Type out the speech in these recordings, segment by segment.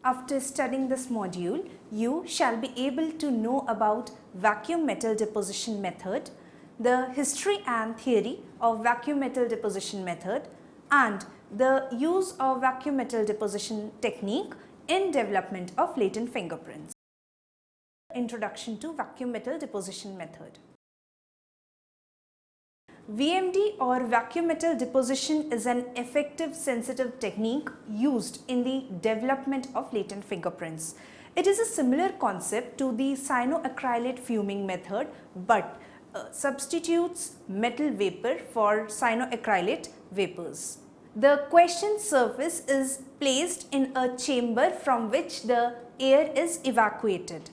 After studying this module, you shall be able to know about vacuum metal deposition method, the history and theory of vacuum metal deposition method, and the use of vacuum metal deposition technique in development of latent fingerprints. Introduction to vacuum metal deposition method. VMD or vacuum metal deposition is an effective sensitive technique used in the development of latent fingerprints. It is a similar concept to the cyanoacrylate fuming method but substitutes metal vapor for cyanoacrylate vapors. The question surface is placed in a chamber from which the air is evacuated.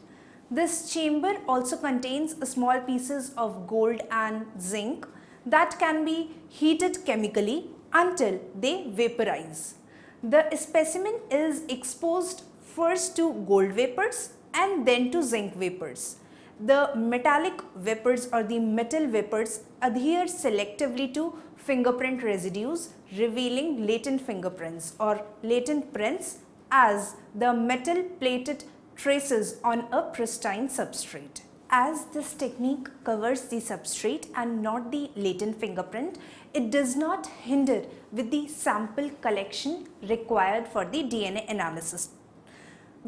This chamber also contains small pieces of gold and zinc that can be heated chemically until they vaporize. The specimen is exposed first to gold vapors and then to zinc vapors. The metallic vapors or the metal vapors adhere selectively to fingerprint residues, revealing latent fingerprints or latent prints as the metal plated traces on a pristine substrate. As this technique covers the substrate and not the latent fingerprint, it does not hinder with the sample collection required for the DNA analysis.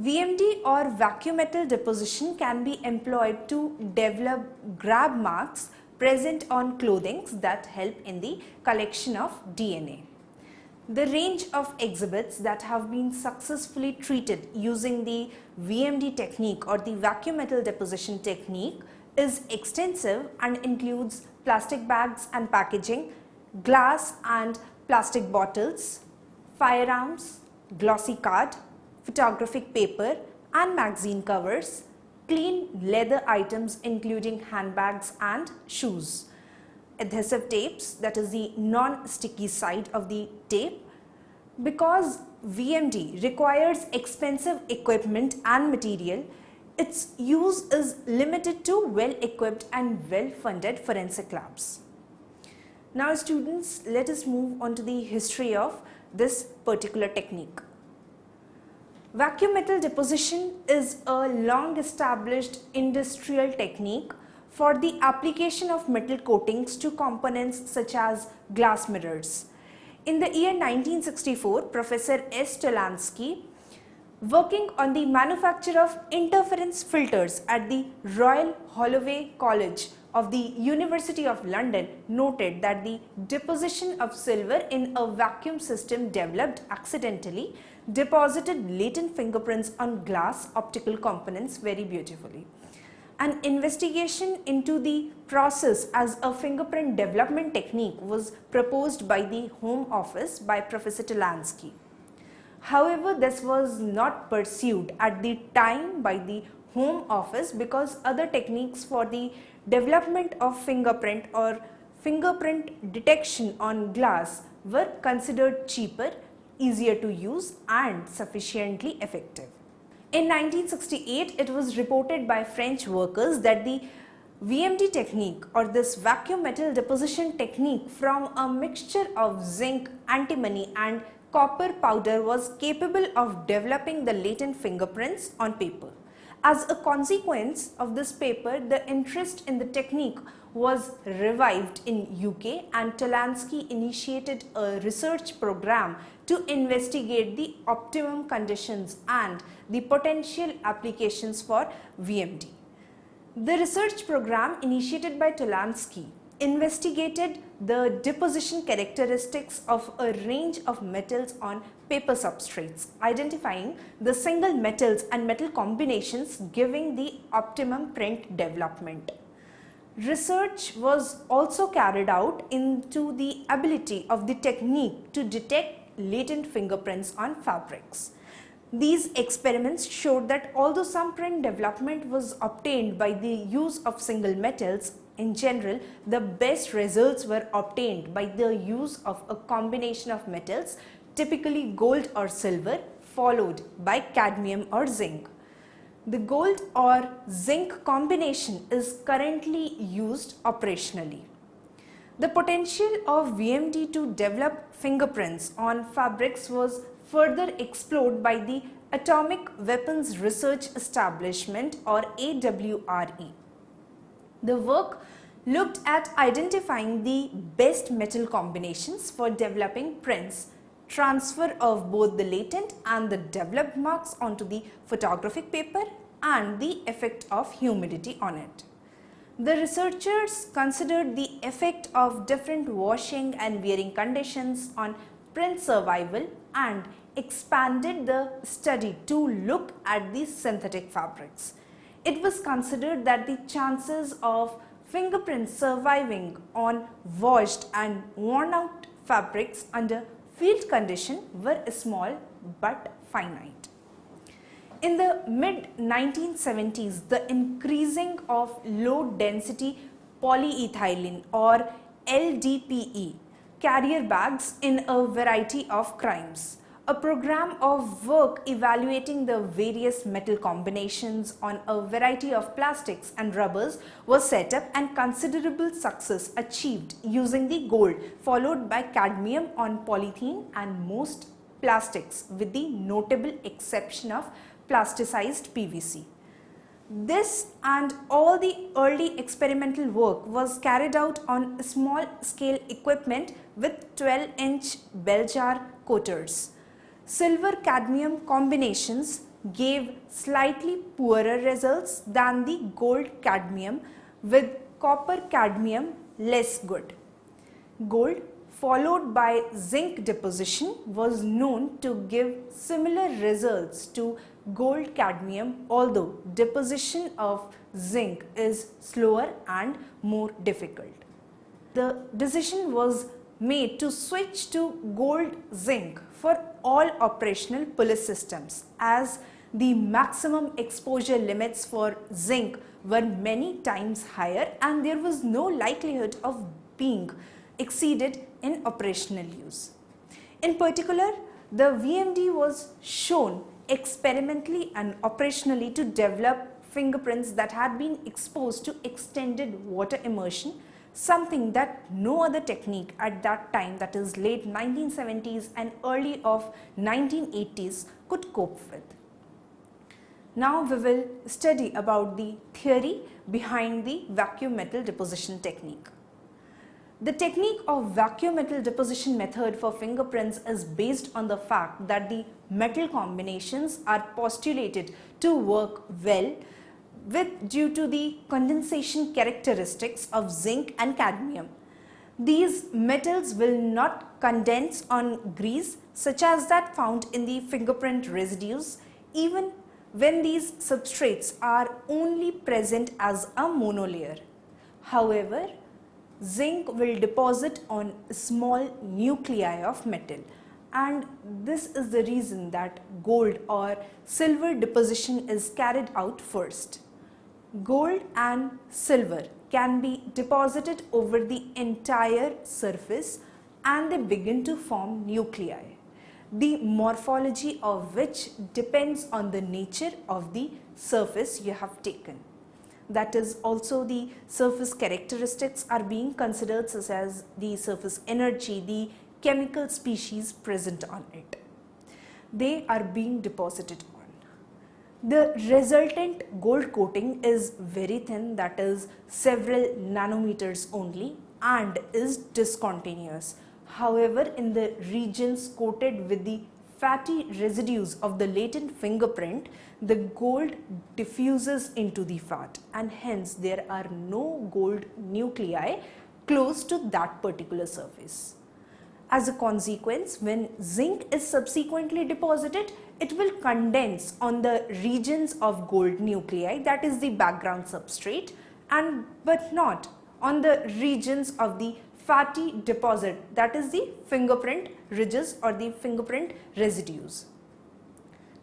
VMD or vacuum metal deposition can be employed to develop grab marks present on clothing that help in the collection of DNA. The range of exhibits that have been successfully treated using the VMD technique or the vacuum metal deposition technique is extensive and includes plastic bags and packaging, glass and plastic bottles, firearms, glossy card, photographic paper and magazine covers, clean leather items including handbags and shoes, adhesive tapes, that is the non-sticky side of the tape. Because VMD requires expensive equipment and material, its use is limited to well-equipped and well-funded forensic labs. Now students, let us move on to the history of this particular technique. Vacuum metal deposition is a long-established industrial technique for the application of metal coatings to components such as glass mirrors. In the year 1964, Professor S. Tolansky, working on the manufacture of interference filters at the Royal Holloway College of the University of London, noted that the deposition of silver in a vacuum system developed accidentally deposited latent fingerprints on glass optical components very beautifully. An investigation into the process as a fingerprint development technique was proposed by the Home Office by Professor Tolansky. However, this was not pursued at the time by the Home Office because other techniques for the development of fingerprint or fingerprint detection on glass were considered cheaper, easier to use and sufficiently effective. In 1968, it was reported by French workers that the VMD technique or this vacuum metal deposition technique from a mixture of zinc, antimony and copper powder was capable of developing the latent fingerprints on paper. As a consequence of this paper, the interest in the technique was revived in UK and Tolansky initiated a research program to investigate the optimum conditions and the potential applications for VMD. The research program initiated by Tolansky investigated the deposition characteristics of a range of metals on paper substrates, identifying the single metals and metal combinations giving the optimum print development. Research was also carried out into the ability of the technique to detect latent fingerprints on fabrics. These experiments showed that although some print development was obtained by the use of single metals, in general, the best results were obtained by the use of a combination of metals, typically gold or silver, followed by cadmium or zinc. The gold or zinc combination is currently used operationally. The potential of VMD to develop fingerprints on fabrics was further explored by the Atomic Weapons Research Establishment or AWRE. The work looked at identifying the best metal combinations for developing prints, transfer of both the latent and the developed marks onto the photographic paper, and the effect of humidity on it. The researchers considered the effect of different washing and wearing conditions on print survival and expanded the study to look at the synthetic fabrics. It was considered that the chances of fingerprints surviving on washed and worn out fabrics under field condition were small but finite. In the mid-1970s, the increasing of low-density polyethylene or LDPE carrier bags in a variety of crimes. A program of work evaluating the various metal combinations on a variety of plastics and rubbers was set up and considerable success achieved using the gold, followed by cadmium on polythene and most plastics, with the notable exception of plasticized PVC. This and all the early experimental work was carried out on small scale equipment with 12-inch bell jar coaters. Silver cadmium combinations gave slightly poorer results than the gold cadmium, with copper cadmium less good. Gold followed by zinc deposition was known to give similar results to gold cadmium, although deposition of zinc is slower and more difficult. The decision was made to switch to gold zinc for all operational police systems, as the maximum exposure limits for zinc were many times higher and there was no likelihood of being exceeded in operational use. In particular, the VMD was shown experimentally and operationally to develop fingerprints that had been exposed to extended water immersion, something that no other technique at that time, that is late 1970s and early of 1980s, could cope with. Now we will study about the theory behind the vacuum metal deposition technique. The technique of vacuum metal deposition method for fingerprints is based on the fact that the metal combinations are postulated to work well due to the condensation characteristics of zinc and cadmium. These metals will not condense on grease such as that found in the fingerprint residues, even when these substrates are only present as a monolayer. However, zinc will deposit on small nuclei of metal, and this is the reason that gold or silver deposition is carried out first. Gold and silver can be deposited over the entire surface and they begin to form nuclei, the morphology of which depends on the nature of the surface you have taken. That is, also the surface characteristics are being considered, such as the surface energy, the chemical species present on it. They are being deposited on. The resultant gold coating is very thin, that is several nanometers only, and is discontinuous. However, in the regions coated with the fatty residues of the latent fingerprint, the gold diffuses into the fat and hence there are no gold nuclei close to that particular surface. As a consequence, when zinc is subsequently deposited, it will condense on the regions of gold nuclei, that is the background substrate, but not on the regions of the fatty deposit, that is the fingerprint ridges or the fingerprint residues.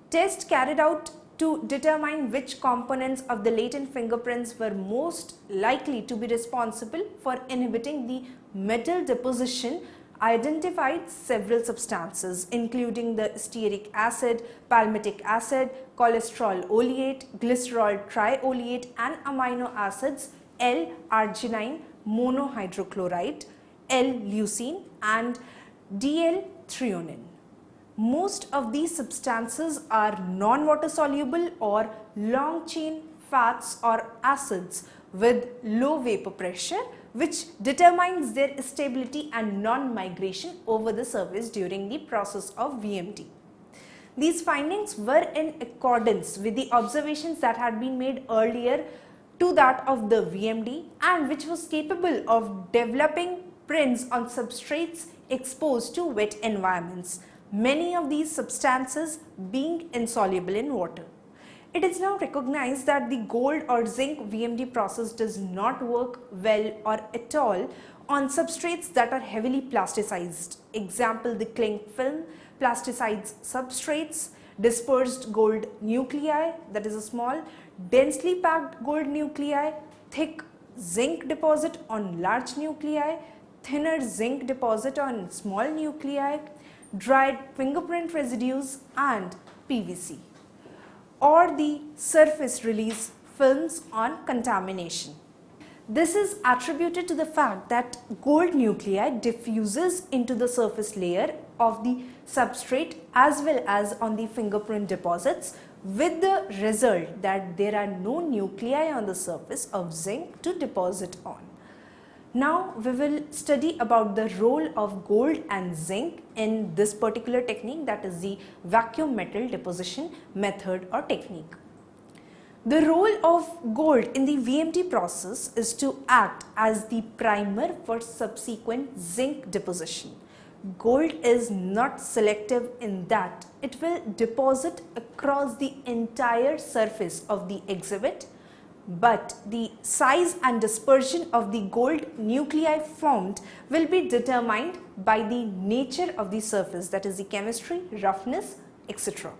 Tests carried out to determine which components of the latent fingerprints were most likely to be responsible for inhibiting the metal deposition identified several substances, including the stearic acid, palmitic acid, cholesterol oleate, glycerol trioleate, and amino acids L-arginine monohydrochloride, L-leucine, and DL-threonine. Most of these substances are non-water soluble or long chain fats or acids with low vapor pressure, which determines their stability and non-migration over the surface during the process of VMD. These findings were in accordance with the observations that had been made earlier to that of the VMD, and which was capable of developing prints on substrates exposed to wet environments, many of these substances being insoluble in water. It is now recognized that the gold or zinc VMD process does not work well or at all on substrates that are heavily plasticized. Example, the cling film, plasticized substrates, dispersed gold nuclei, that is a small, densely packed gold nuclei, thick zinc deposit on large nuclei, thinner zinc deposit on small nuclei, dried fingerprint residues and PVC, or the surface release films on contamination. This is attributed to the fact that gold nuclei diffuses into the surface layer of the substrate as well as on the fingerprint deposits, with the result that there are no nuclei on the surface of zinc to deposit on. Now we will study about the role of gold and zinc in this particular technique, that is the vacuum metal deposition method or technique. The role of gold in the VMD process is to act as the primer for subsequent zinc deposition. Gold is not selective in that it will deposit across the entire surface of the exhibit, but the size and dispersion of the gold nuclei formed will be determined by the nature of the surface, that is the chemistry, roughness, etc.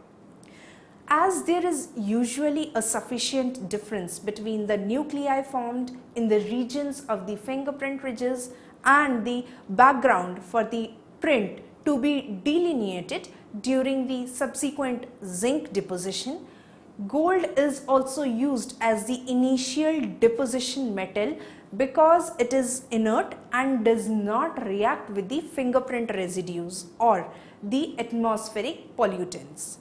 As there is usually a sufficient difference between the nuclei formed in the regions of the fingerprint ridges and the background for the print to be delineated during the subsequent zinc deposition, gold is also used as the initial deposition metal because it is inert and does not react with the fingerprint residues or the atmospheric pollutants.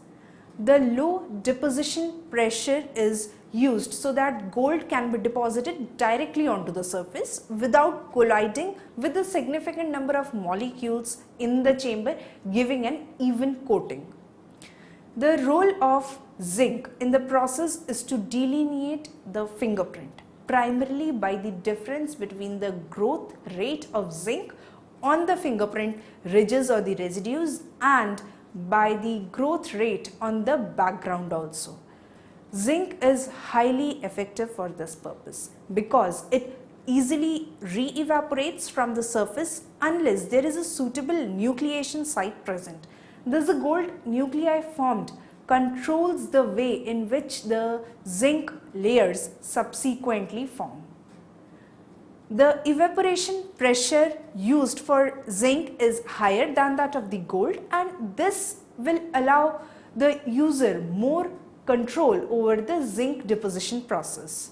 The low deposition pressure is used so that gold can be deposited directly onto the surface without colliding with a significant number of molecules in the chamber, giving an even coating. The role of zinc in the process is to delineate the fingerprint, primarily by the difference between the growth rate of zinc on the fingerprint ridges or the residues and by the growth rate on the background also. Zinc is highly effective for this purpose because it easily re-evaporates from the surface unless there is a suitable nucleation site present. Thus, the gold nuclei formed controls the way in which the zinc layers subsequently form. The evaporation pressure used for zinc is higher than that of the gold, and this will allow the user more control over the zinc deposition process.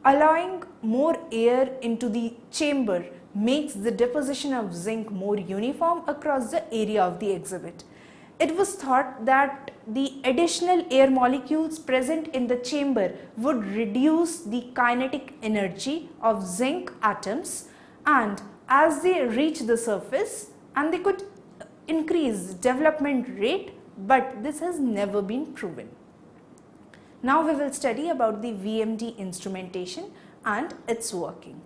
Allowing more air into the chamber makes the deposition of zinc more uniform across the area of the exhibit. It was thought that the additional air molecules present in the chamber would reduce the kinetic energy of zinc atoms, and as they reach the surface, and they could increase development rate, but this has never been proven. Now we will study about the VMD instrumentation and its working.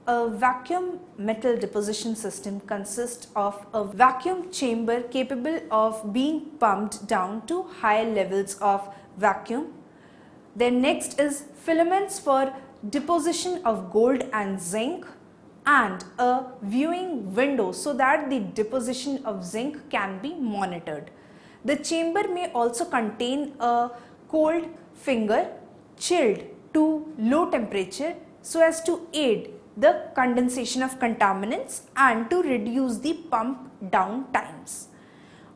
A vacuum metal deposition system consists of a vacuum chamber capable of being pumped down to higher levels of vacuum. Then next is filaments for deposition of gold and zinc, and a viewing window so that the deposition of zinc can be monitored. The chamber may also contain a cold finger chilled to low temperature so as to aid the condensation of contaminants and to reduce the pump down times.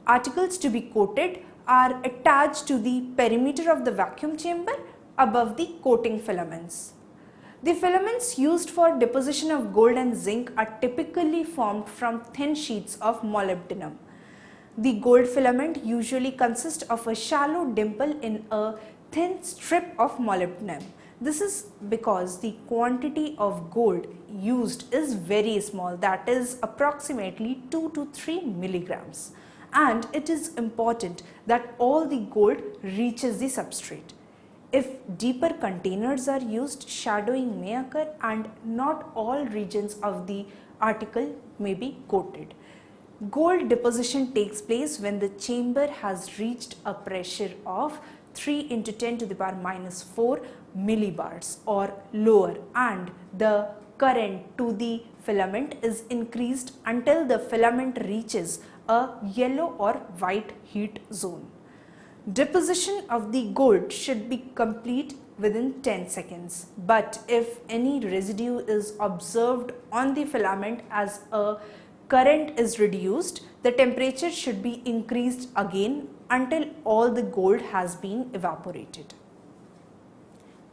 Articles to be coated are attached to the perimeter of the vacuum chamber above the coating filaments. The filaments used for deposition of gold and zinc are typically formed from thin sheets of molybdenum. The gold filament usually consists of a shallow dimple in a thin strip of molybdenum. This is because the quantity of gold used is very small, that is approximately 2 to 3 milligrams, and it is important that all the gold reaches the substrate. If deeper containers are used, shadowing may occur and not all regions of the article may be coated. Gold deposition takes place when the chamber has reached a pressure of 3 into 10 to the power minus 4 millibars or lower, and the current to the filament is increased until the filament reaches a yellow or white heat zone. Deposition of the gold should be complete within 10 seconds, but if any residue is observed on the filament as a current is reduced, the temperature should be increased again until all the gold has been evaporated.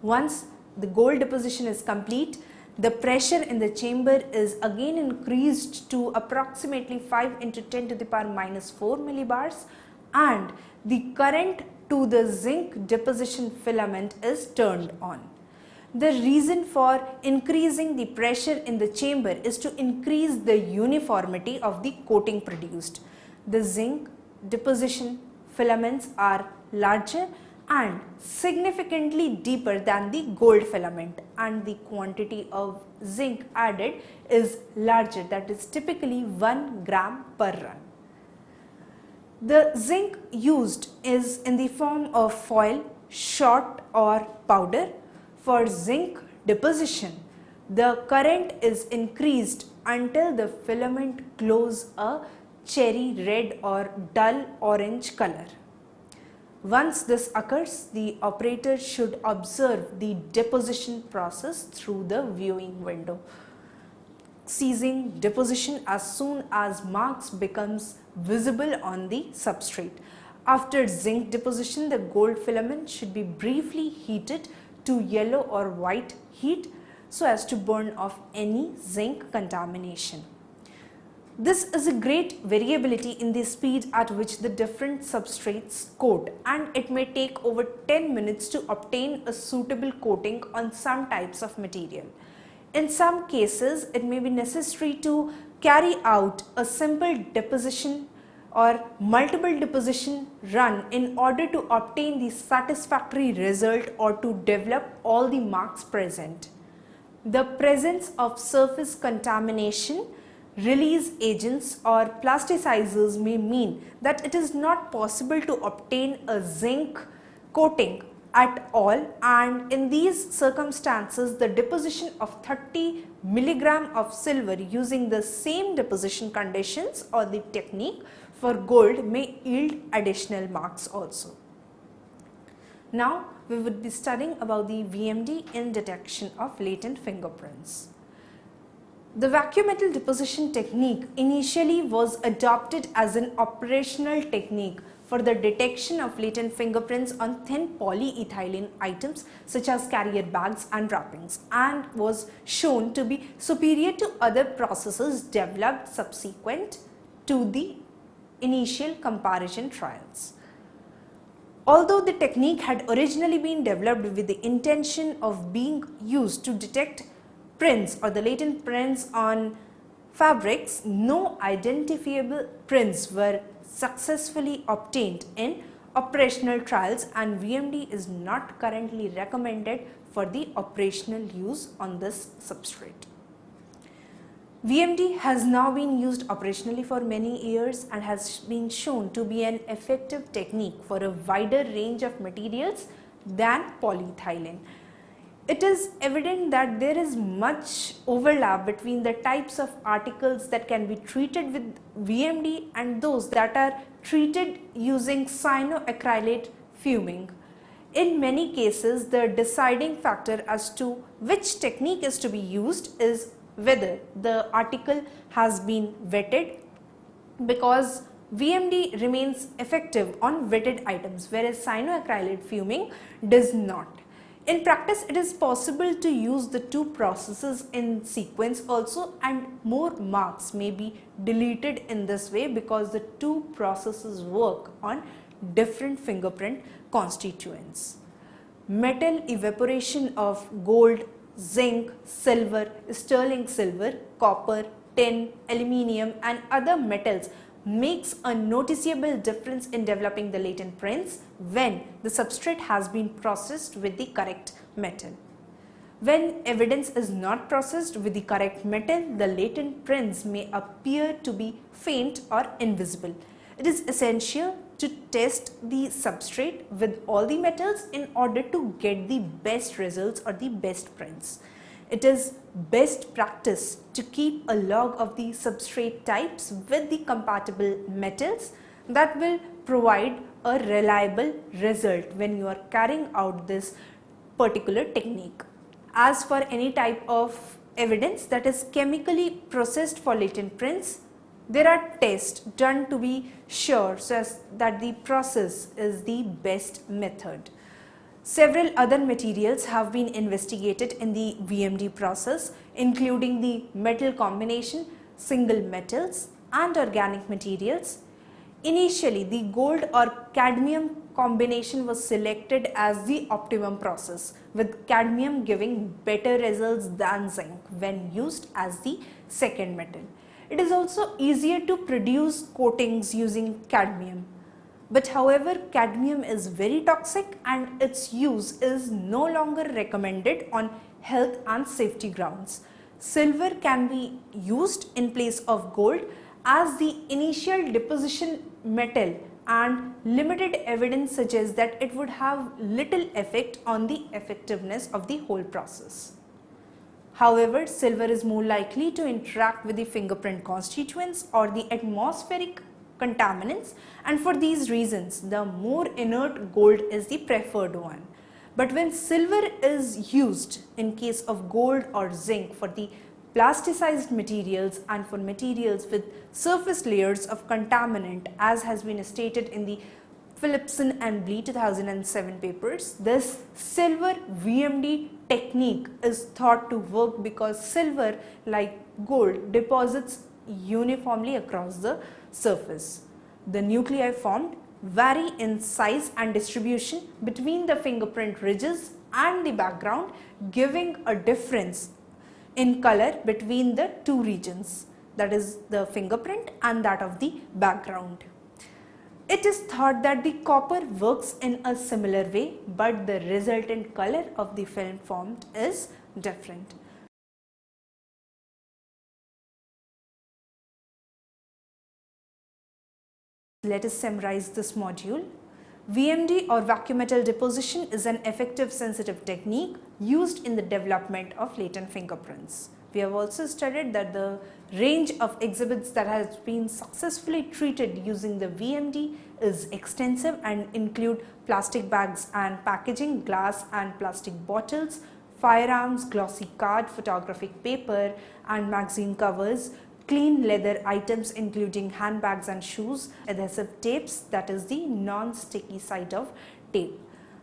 Once the gold deposition is complete, the pressure in the chamber is again increased to approximately 5 into 10 to the power minus 4 millibars, and the current to the zinc deposition filament is turned on. The reason for increasing the pressure in the chamber is to increase the uniformity of the coating produced. The zinc deposition filaments are larger and significantly deeper than the gold filament, and the quantity of zinc added is larger, that is typically 1 gram per run. The zinc used is in the form of foil, shot or powder. For zinc deposition, the current is increased until the filament glows a cherry red or dull orange color. Once this occurs, the operator should observe the deposition process through the viewing window, ceasing deposition as soon as marks becomes visible on the substrate. After zinc deposition, the gold filament should be briefly heated to yellow or white heat so as to burn off any zinc contamination. This is a great variability in the speed at which the different substrates coat, and it may take over 10 minutes to obtain a suitable coating on some types of material. In some cases, it may be necessary to carry out a simple deposition or multiple deposition run in order to obtain the satisfactory result or to develop all the marks present. The presence of surface contamination, release agents or plasticizers may mean that it is not possible to obtain a zinc coating at all, and in these circumstances the deposition of 30 milligram of silver using the same deposition conditions or the technique for gold may yield additional marks also. Now we would be studying about the VMD in detection of latent fingerprints. The vacuum metal deposition technique initially was adopted as an operational technique for the detection of latent fingerprints on thin polyethylene items such as carrier bags and wrappings, and was shown to be superior to other processes developed subsequent to the initial comparison trials. Although the technique had originally been developed with the intention of being used to detect prints or the latent prints on fabrics, no identifiable prints were successfully obtained in operational trials, and VMD is not currently recommended for the operational use on this substrate. VMD has now been used operationally for many years and has been shown to be an effective technique for a wider range of materials than polyethylene. It is evident that there is much overlap between the types of articles that can be treated with VMD and those that are treated using cyanoacrylate fuming. In many cases, the deciding factor as to which technique is to be used is whether the article has been wetted, because VMD remains effective on wetted items, whereas cyanoacrylate fuming does not. In practice, it is possible to use the two processes in sequence also, and more marks may be deleted in this way because the two processes work on different fingerprint constituents. Metal evaporation of gold, zinc, silver, sterling silver, copper, tin, aluminium and other metals makes a noticeable difference in developing the latent prints when the substrate has been processed with the correct metal. When evidence is not processed with the correct metal, the latent prints may appear to be faint or invisible. It is essential to test the substrate with all the metals in order to get the best results or the best prints. It is best practice to keep a log of the substrate types with the compatible metals that will provide a reliable result when you are carrying out this particular technique. As for any type of evidence that is chemically processed for latent prints, there are tests done to be sure so that the process is the best method. Several other materials have been investigated in the VMD process, including the metal combination, single metals and organic materials. Initially, the gold or cadmium combination was selected as the optimum process, with cadmium giving better results than zinc when used as the second metal. It is also easier to produce coatings using cadmium. But however, cadmium is very toxic and its use is no longer recommended on health and safety grounds. Silver can be used in place of gold as the initial deposition metal, and limited evidence suggests that it would have little effect on the effectiveness of the whole process. However, silver is more likely to interact with the fingerprint constituents or the atmospheric contaminants, and for these reasons the more inert gold is the preferred one. But when silver is used in case of gold or zinc for the plasticized materials and for materials with surface layers of contaminant, as has been stated in the Philipson and Blee 2007 papers, this silver VMD technique is thought to work because silver, like gold, deposits uniformly across the surface. The nuclei formed vary in size and distribution between the fingerprint ridges and the background, giving a difference in color between the two regions, that is the fingerprint and that of the background. It is thought that the copper works in a similar way, but the resultant color of the film formed is different. Let us summarize this module. VMD or vacuum metal deposition is an effective sensitive technique used in the development of latent fingerprints. We have also studied that the range of exhibits that has been successfully treated using the VMD is extensive and include plastic bags and packaging, glass and plastic bottles, firearms, glossy card, photographic paper and magazine covers, clean leather items including handbags and shoes, adhesive tapes, that is the non-sticky side of tape.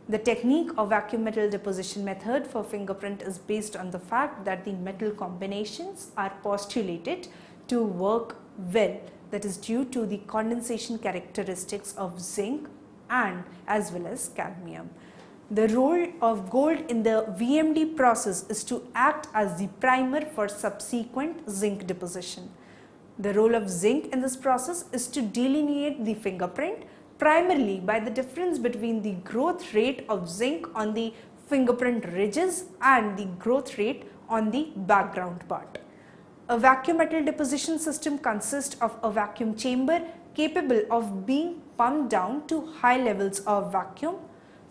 The technique of vacuum metal deposition method for fingerprint is based on the fact that the metal combinations are postulated to work well, that is due to the condensation characteristics of zinc and as well as cadmium. The role of gold in the VMD process is to act as the primer for subsequent zinc deposition. The role of zinc in this process is to delineate the fingerprint primarily by the difference between the growth rate of zinc on the fingerprint ridges and the growth rate on the background part. A vacuum metal deposition system consists of a vacuum chamber capable of being pumped down to high levels of vacuum,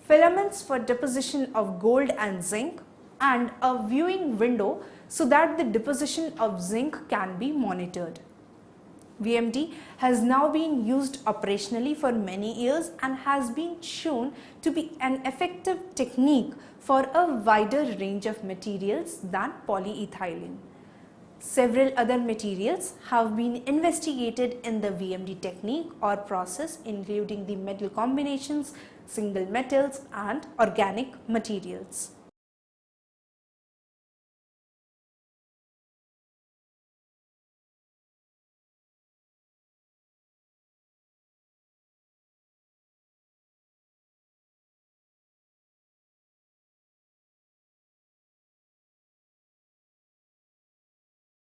filaments for deposition of gold and zinc, and a viewing window so that the deposition of zinc can be monitored. VMD has now been used operationally for many years and has been shown to be an effective technique for a wider range of materials than polyethylene. Several other materials have been investigated in the VMD technique or process, including the metal combinations, single metals and organic materials.